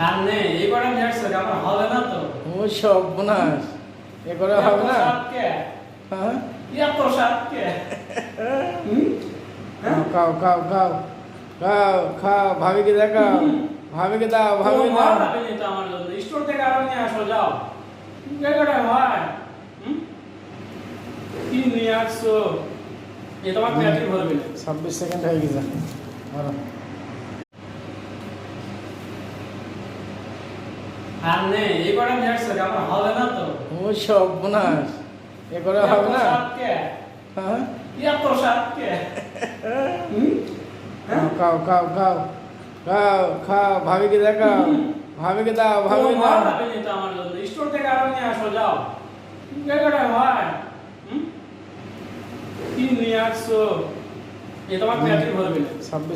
আর নেই এবারে নেটস আমার হবে না তো। ও সর্বনাশ, এ করে হবে না। হ্যাঁ, এত সাতকে খাও খাও খাও খাও খাও খাও, ভাবিকে দেখাও, ভাবিকে দাও, ভাবিকে দাও। ভাবিনি তো আমার জন্য, স্টোর থেকে আরো নিয়ে আসো যাও। জায়গাটা হয় কি নিয়ে আসছো? এ তোমার ব্যাটারি ভরবে না। 26 সেকেন্ড হয়ে গেছে। ধরো। আর নেই এবারে নেটস আমার হবে না তো। ও সর্বনাশ, এ করে হবে না। সাতকে হ্যাঁ, এত সাতকে খাও খাও খাও খাও খাও, ভাবিকে দেখাও, ভাবিকে দাও, ভাবিকে দাও। ভাবিনি তো আমার জন্য, স্টোর থেকে আরো নিয়ে আসো যাও। জায়গাটা হয় কি নিয়ে আসছো? এ তোমার ব্যাটারি ভরবে না। 26